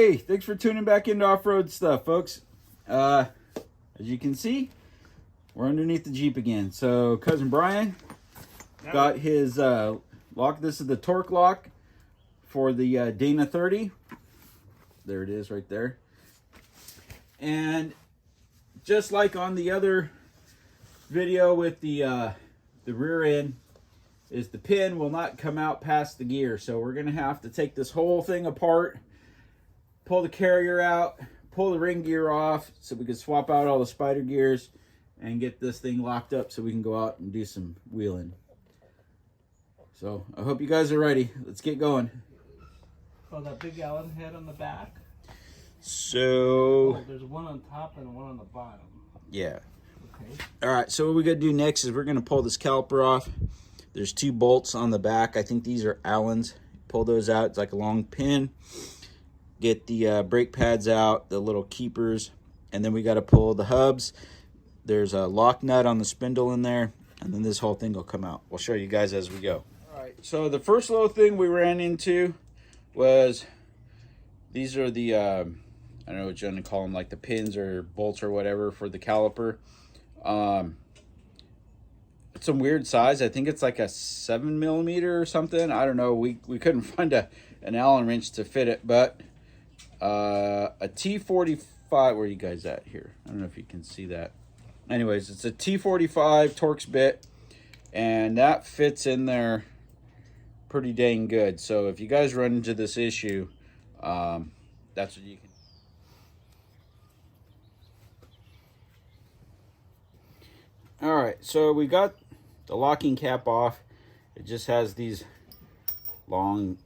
Hey, thanks for tuning back into off-road stuff, folks. As you can see, we're underneath the Jeep again. So cousin Brian got his lock. This is the torque lock for the Dana 30. There it is right there. And just like on the other video with the rear end, is the pin will not come out past the gear. So we're going to have to take this whole thing apart, pull the carrier out, pull the ring gear off so we can swap out all the spider gears and get this thing locked up so we can go out and do some wheeling. So I hope you guys are ready. Let's get going. Oh, that big Allen head on the back? So... Oh, there's one on top and one on the bottom. Yeah. Okay. All right, so what we're going to do next is we're going to pull this caliper off. There's 2 bolts on the back. I think these are Allens. Pull those out. It's like a long pin. Get the brake pads out, the little keepers, and then we got to pull the hubs. There's a lock nut on the spindle in there, and then this whole thing will come out. We'll show you guys as we go. All right, so the first little thing we ran into was these are the, I don't know what you're going to call them, like the pins or bolts or whatever for the caliper. It's some weird size. I think it's like a 7mm or something. I don't know. We couldn't find an Allen wrench to fit it, but a T45. Where are you guys at here? I don't know if you can see that. Anyways, it's a T45 Torx bit, and that fits in there pretty dang good. So if you guys run into this issue, that's what you can. All right, so we got the locking cap off. It just has these long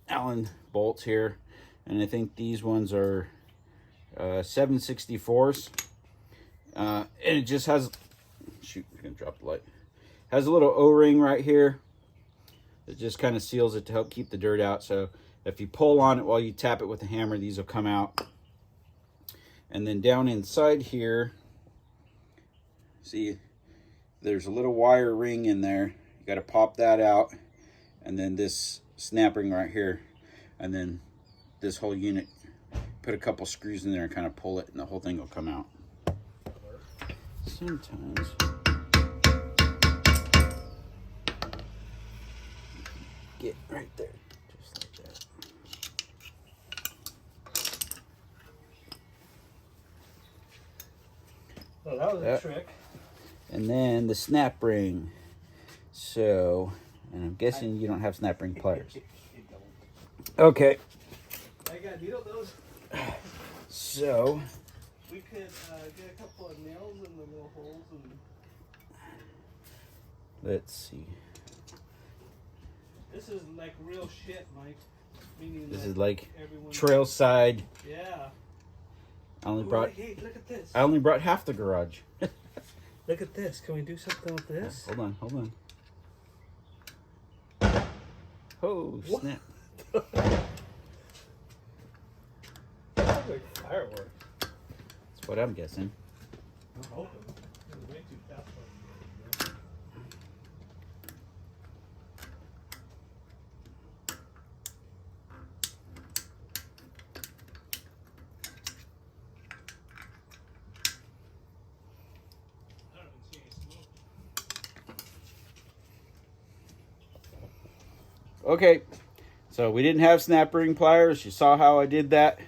Allen bolts here, and I think these ones are 7/64. And it just has, shoot, I'm gonna drop the light. Has a little O-ring right here. It just kind of seals it to help keep the dirt out. So if you pull on it while you tap it with a hammer, these will come out. And then down inside here, see, there's a little wire ring in there. You got to pop that out, and then this snap ring right here, and then this whole unit. Put a couple screws in there and kind of pull it, and the whole thing will come out. Sometimes get right there, just like that. Well, that was a trick. And then the snap ring. So, and I'm guessing you don't have snap ring pliers. Okay. I got needle those. So we could get a couple of nails in the little holes and. Let's see. This is like real shit, Mike. Meaning this is like trail side. Yeah. I only brought. Hey, look at this. I only brought half the garage. Look at this. Can we do something with this? Yeah, hold on. Oh, snap. Sounds like fireworks. That's what I'm guessing. I'm hoping. It's way too fast. Okay, so we didn't have snap ring pliers. You saw how I did that.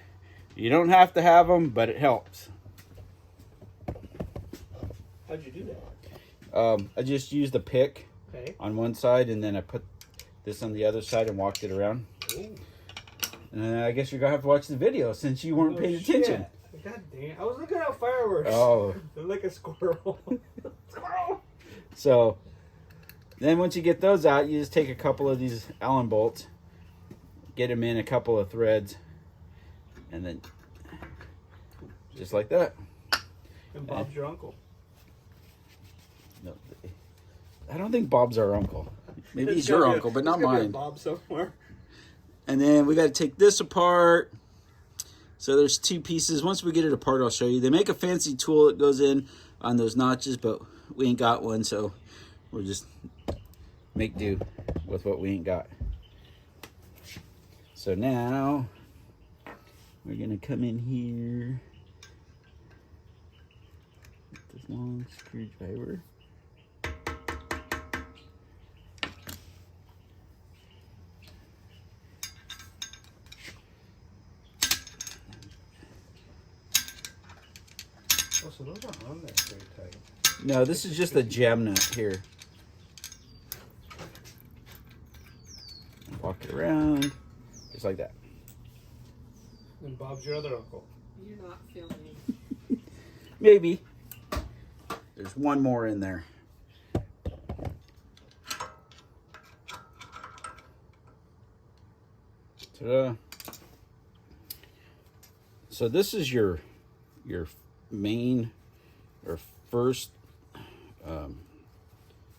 You don't have to have them, but it helps. How'd you do that? I just used a pick Okay. on one side, and then I put this on the other side and walked it around. Ooh. And I guess you're going to have to watch the video since you weren't paying attention. God damn. I was looking at fireworks. Oh. They're like a squirrel. Squirrel! So then once you get those out, you just take a couple of these Allen bolts, get them in a couple of threads, and then just like that. And Bob's your uncle. No, I don't think Bob's our uncle. Maybe he's your uncle, but not mine. Bob somewhere. And then we got to take this apart. So there's 2 pieces. Once we get it apart, I'll show you. They make a fancy tool that goes in on those notches, but we ain't got one, so we'll just make do with what we ain't got. So now we're gonna come in here with this long screwdriver. Oh, so those aren't on there very tight. No, this is just a jam nut here. Walk it around, just like that. And Bob's your other uncle. You're not filming. Maybe. There's one more in there. Ta-da. So this is your main or first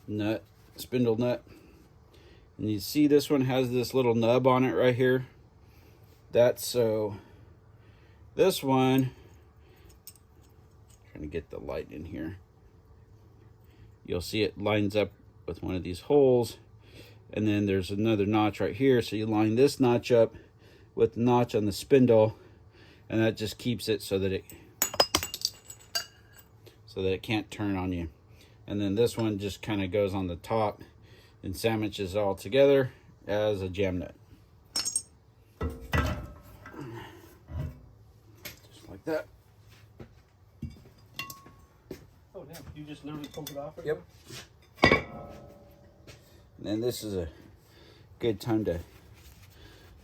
nut, spindle nut. And you see this one has this little nub on it right here. That's so this one, trying to get the light in here. You'll see it lines up with one of these holes, and then there's another notch right here. So you line this notch up with the notch on the spindle, and that just keeps it so that it can't turn on you. And then this one just kind of goes on the top and sandwiches all together as a jam nut. Just like that. Oh, damn. You just literally pulled it off? Right Yep. And then this is a good time to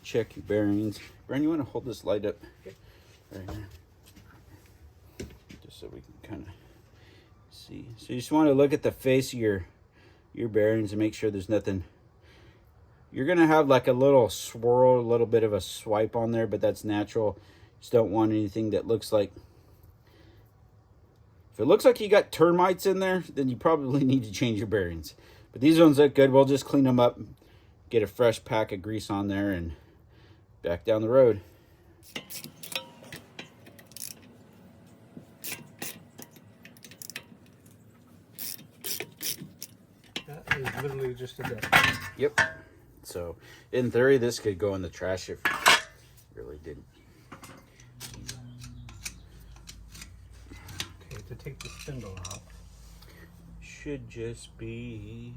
check your bearings. Brian, you want to hold this light up right here? Just so we can kind of see. So you just want to look at the face of your bearings and make sure there's nothing. You're going to have like a little swirl, a little bit of a swipe on there, but that's natural. Just don't want anything that looks like, if it looks like you got termites in there, then you probably need to change your bearings. But these ones look good. We'll just clean them up, get a fresh pack of grease on there, and back down the road. That is literally just a deck. Yep. So, in theory, this could go in the trash if it really didn't. Okay, to take the spindle off. Should just be.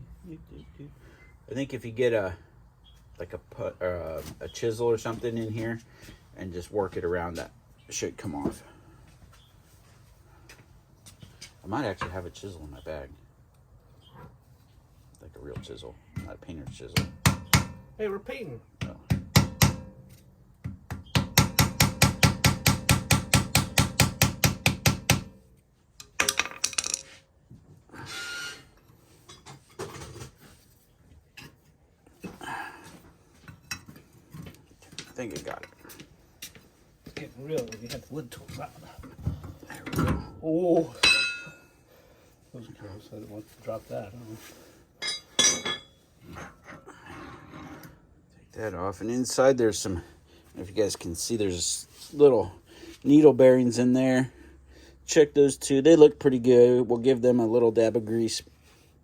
I think if you get a chisel or something in here and just work it around, that should come off. I might actually have a chisel in my bag, like a real chisel, not a painter's chisel. Hey, we're painting. Oh. I think I got it. It's getting real when you have the wood tools out. There we go. Oh. That was gross. I didn't want to drop that. Take that off. And inside there's some, I don't know if you guys can see, there's little needle bearings in there. Check those two. They look pretty good. We'll give them a little dab of grease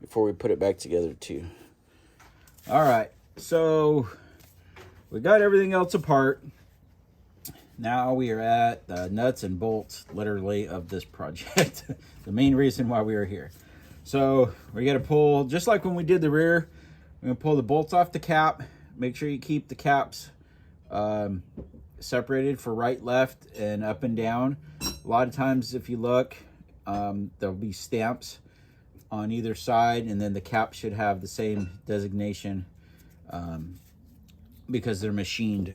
before we put it back together too. All right. So we got everything else apart. Now we are at the nuts and bolts, literally, of this project. The main reason why we are here. So we got to pull, just like when we did the rear, we're going to pull the bolts off the cap. Make sure you keep the caps separated for right, left, and up and down. A lot of times if you look, there'll be stamps on either side, and then the cap should have the same designation because they're machined.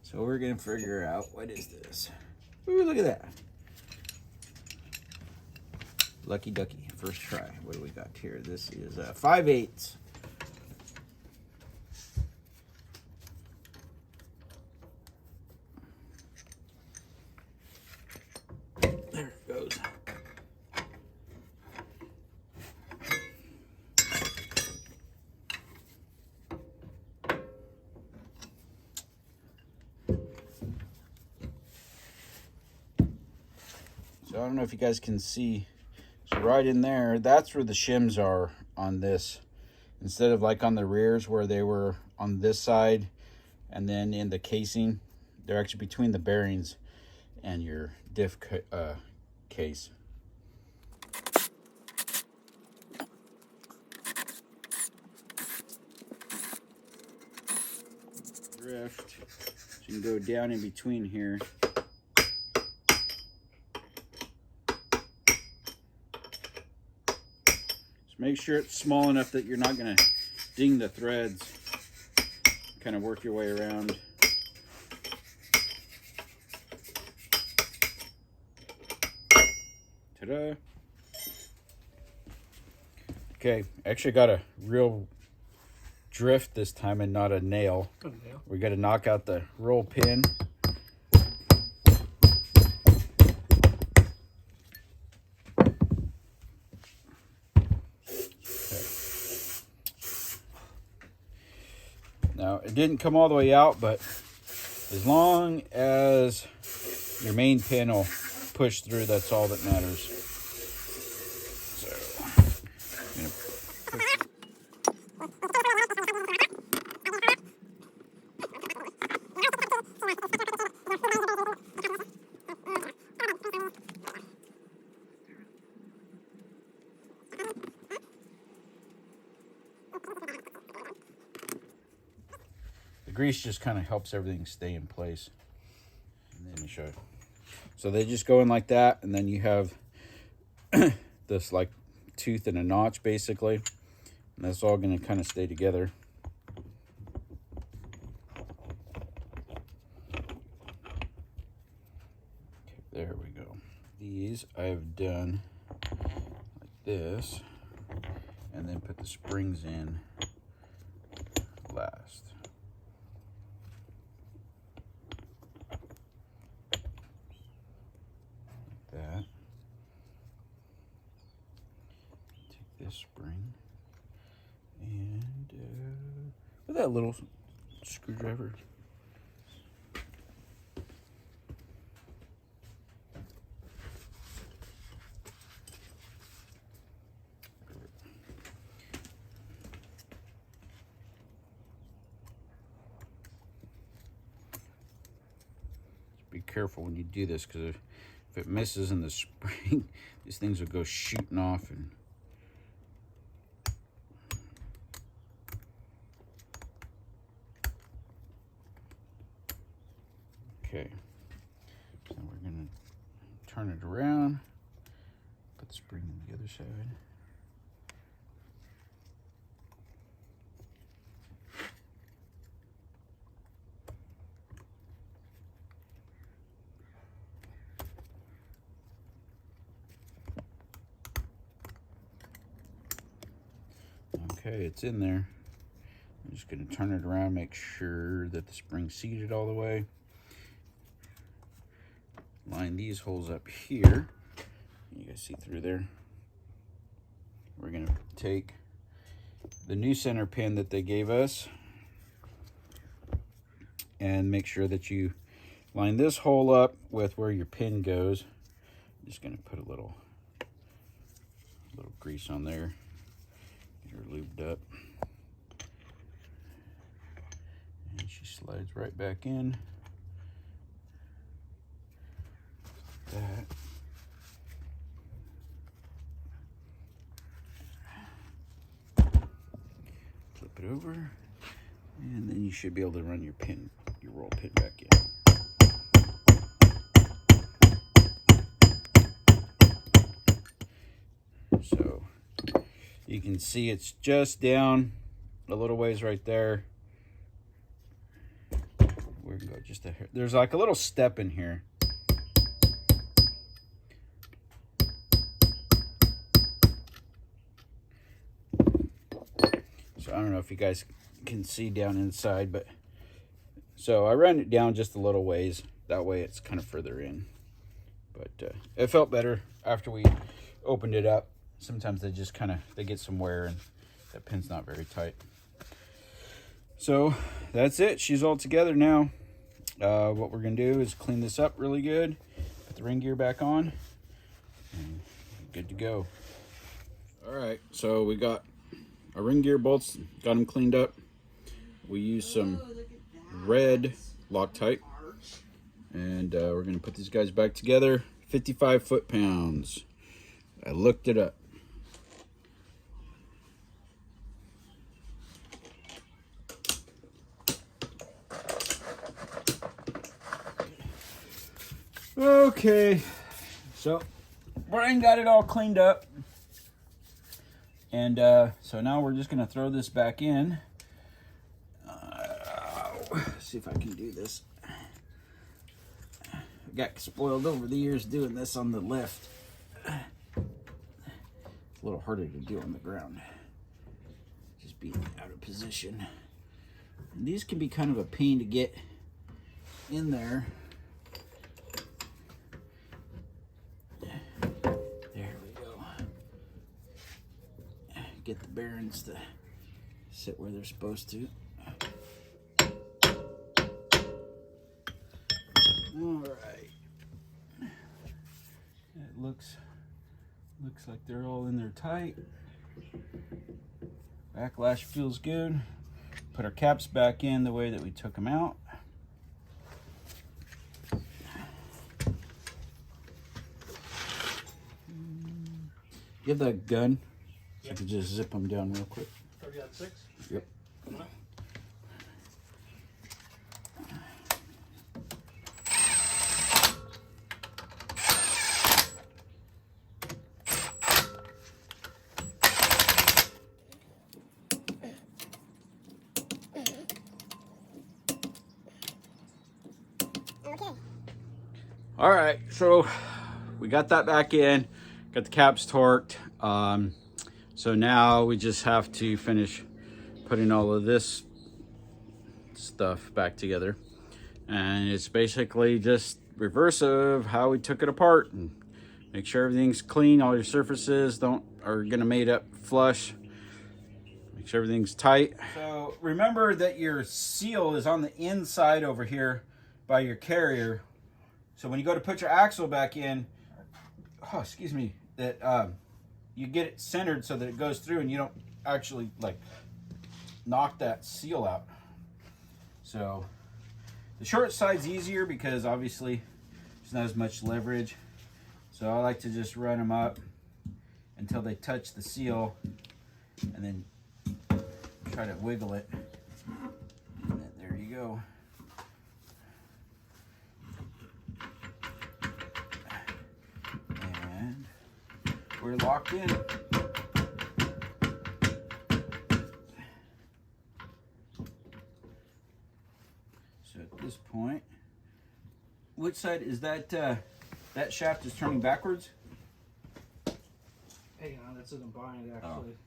So we're gonna figure out, what is this? Ooh, look at that. Lucky ducky, first try. What do we got here? This is 5/8. There it goes. So I don't know if you guys can see. So right in there, that's where the shims are on this. Instead of like on the rears where they were on this side and then in the casing, They're actually between the bearings and your diff case. Drift. So you can go down in between here. Just make sure it's small enough that you're not going to ding the threads. Kind of work your way around. Ta-da! Okay, actually got a real drift this time and not a nail. We got to knock out the roll pin. Okay. Now it didn't come all the way out, but as long as your main pin will push through, that's all that matters. So I'm gonna push. The grease just kind of helps everything stay in place. And then let me show you. So they just go in like that, and then you have this like tooth and a notch basically, and that's all going to kind of stay together. Okay, there we go. These I've done like this, and then put the springs in last. That. Take this spring and with that little screwdriver. Be careful when you do this, because if it misses in the spring, these things will go shooting off. And okay, so we're gonna turn it around, put the spring on the other side. Okay, it's in there. I'm just going to turn it around, make sure that the spring's seated all the way. Line these holes up here. You guys see through there. We're going to take the new center pin that they gave us and make sure that you line this hole up with where your pin goes. I'm just going to put a little grease on there. Get her lubed up. And she slides right back in. That. Flip it over, and then you should be able to run your roll pin back in. So you can see it's just down a little ways right there. We're gonna go just a hair. There's like a little step in here. So I don't know if you guys can see down inside, but so I ran it down just a little ways. That way it's kind of further in. But it felt better after we opened it up. Sometimes they get some wear and that pin's not very tight. So that's it. She's all together now. What we're gonna do is clean this up really good, put the ring gear back on, and good to go. All right, so we got our ring gear bolts, got them cleaned up. We used some red Loctite And we're going to put these guys back together. 55 foot-pounds. I looked it up. Okay, so Brian got it all cleaned up. And so now we're just going to throw this back in. See if I can do this. I got spoiled over the years doing this on the lift. It's a little harder to do on the ground. Just being out of position. And these can be kind of a pain to get in there. There we go. Get the bearings to sit where they're supposed to. All right. It looks like they're all in there tight. Backlash feels good. Put our caps back in the way that we took them out. You have that gun? So I could just zip them down real quick. 30-06? Yep. All right, so we got that back in, got the caps torqued. So now we just have to finish putting all of this stuff back together. And it's basically just reverse of how we took it apart, and make sure everything's clean. All your surfaces are gonna mate up flush. Make sure everything's tight. So remember that your seal is on the inside over here by your carrier. So when you go to put your axle back in, that you get it centered so that it goes through and you don't actually like knock that seal out. So the short side's easier because obviously there's not as much leverage. So I like to just run them up until they touch the seal and then try to wiggle it. And then there you go. We're locked in. So at this point, which side is that? That shaft is turning backwards. Hang on, that's in the bind actually.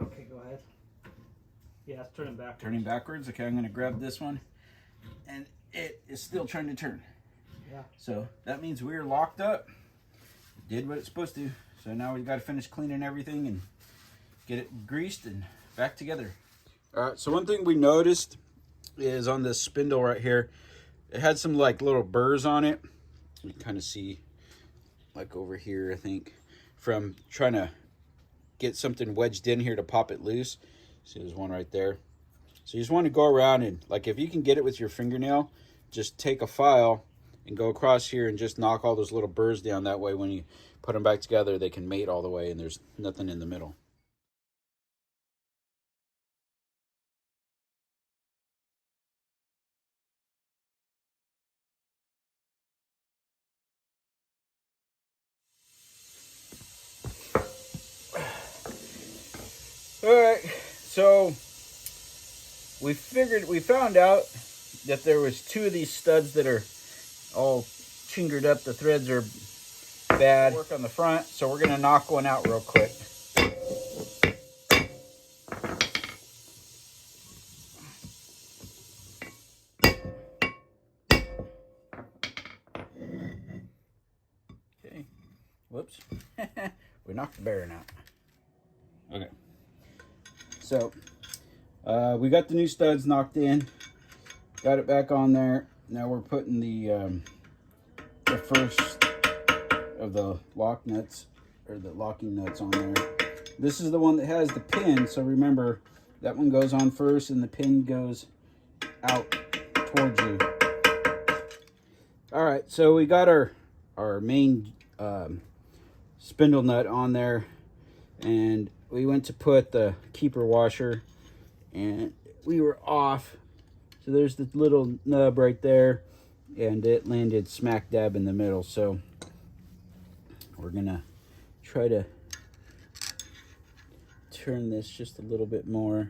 Okay, go ahead. Yeah, it's turning backwards. Turning backwards. Okay, I'm going to grab this one, and it is still trying to turn. Yeah. So that means we're locked up. Did what it's supposed to. So now we've got to finish cleaning everything and get it greased and back together. All right, so one thing we noticed is on this spindle right here, it had some like little burrs on it. You can kind of see like over here, I think, from trying to get something wedged in here to pop it loose. See, there's one right there. So you just want to go around and, like, if you can get it with your fingernail, just take a file and go across here and just knock all those little burrs down. That way when you put them back together, they can mate all the way and there's nothing in the middle. All right, so we found out that there was two of these studs that are all chingered up. The threads are bad. Work on the front, so we're gonna knock one out real quick. Okay, whoops. We knocked the bearing out. Okay, so we got the new studs knocked in, got it back on there. Now we're putting the first of the lock nuts, or the locking nuts, on there. This is the one that has the pin, so remember that one goes on first and the pin goes out towards you. All right, so we got our main spindle nut on there, and we went to put the keeper washer, and we were off. So there's the little nub right there, and it landed smack dab in the middle. So we're gonna try to turn this just a little bit more.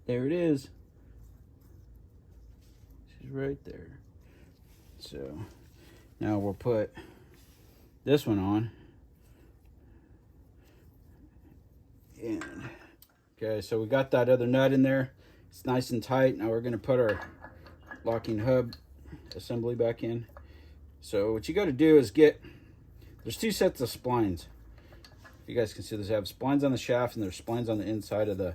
There it is. She's right there. So now we'll put this one on. And okay, so we got that other nut in there. It's nice and tight. Now we're gonna put our locking hub assembly back in. So what you got to do is there's two sets of splines. You guys can see this. I have splines on the shaft and there's splines on the inside of the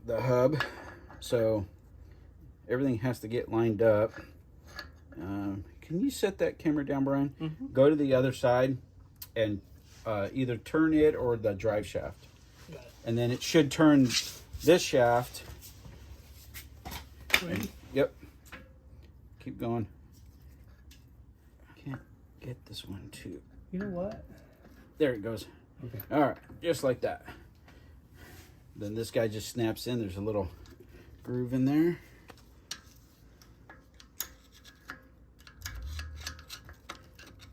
hub. So everything has to get lined up. Can you set that camera down, Brian? Mm-hmm. Go to the other side and either turn it or the drive shaft. Got it. And then it should turn this shaft. And, yep. Keep going. Can't get this one too. You know what? There it goes. Okay. All right, just like that. Then this guy just snaps in. There's a little groove in there.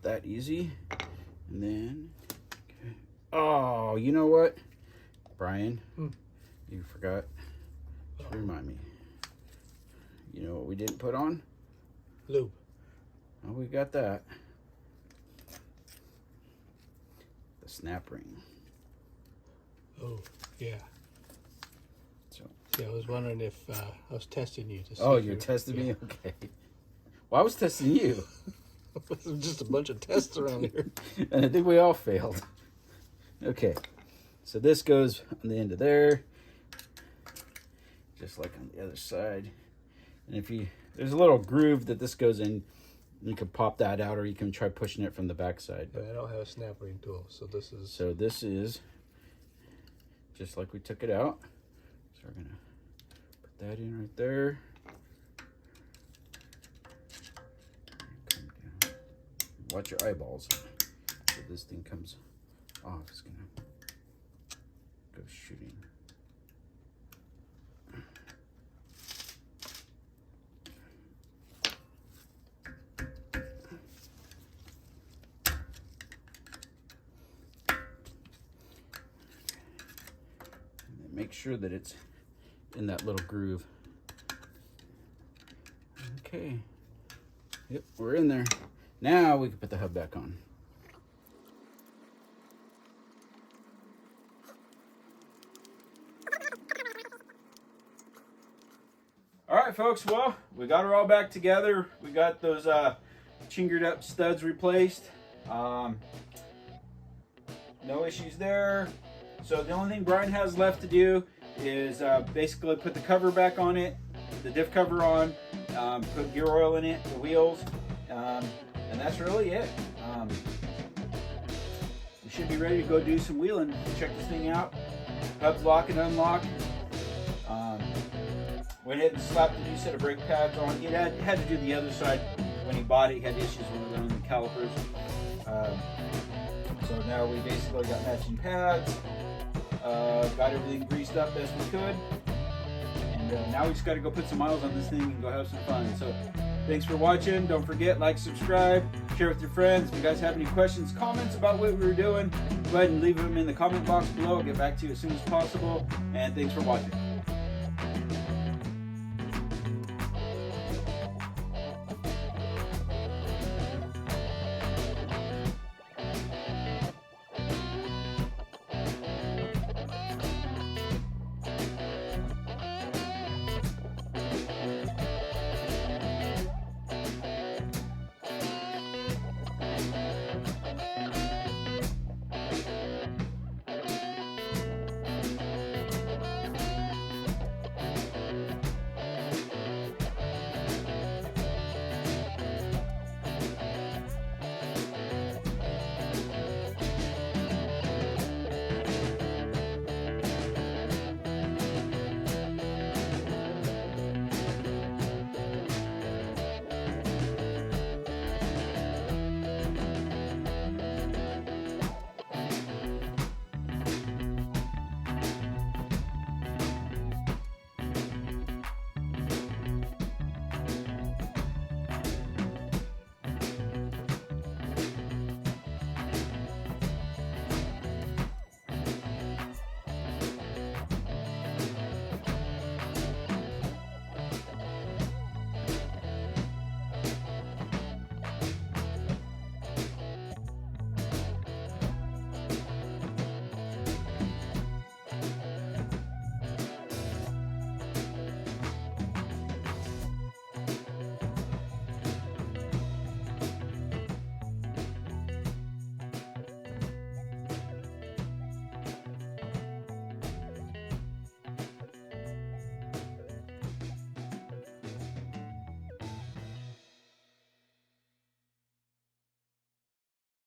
That easy. And then, okay. Oh, you know what, Brian? You forgot to remind me. You know what we didn't put on? Lube. Oh, we got that. The snap ring. Oh, yeah. So. See, I was wondering if I was testing you to see. Oh, you're testing me? Okay. Well, I was testing you. There's just a bunch of tests around here. And I think we all failed. Okay. So this goes on the end of there. Just like on the other side. And if there's a little groove that this goes in, you can pop that out or you can try pushing it from the back side. But I don't have a snap ring tool, so this is... So this is just like we took it out. So we're gonna put that in right there. Come down. Watch your eyeballs. So this thing comes off. It's gonna go shooting. Make sure that it's in that little groove. Okay. Yep, we're in there. Now we can put the hub back on. All right, folks. Well, we got her all back together. We got those chingered up studs replaced. No issues there. So the only thing Brian has left to do is basically put the cover back on it, the diff cover on, put gear oil in it, the wheels, and that's really it. We should be ready to go do some wheeling. Check this thing out. Hubs lock and unlock. Went ahead and slapped a new set of brake pads on. It had to do the other side when he bought it. He had issues with running the calipers. So now we basically got matching pads. Got everything greased up best we could, and now we just got to go put some miles on this thing and go have some fun. So thanks for watching. Don't forget, like, subscribe, share with your friends. If you guys have any questions, comments about what we were doing, go ahead and leave them in the comment box below. I'll get back to you as soon as possible, and thanks for watching.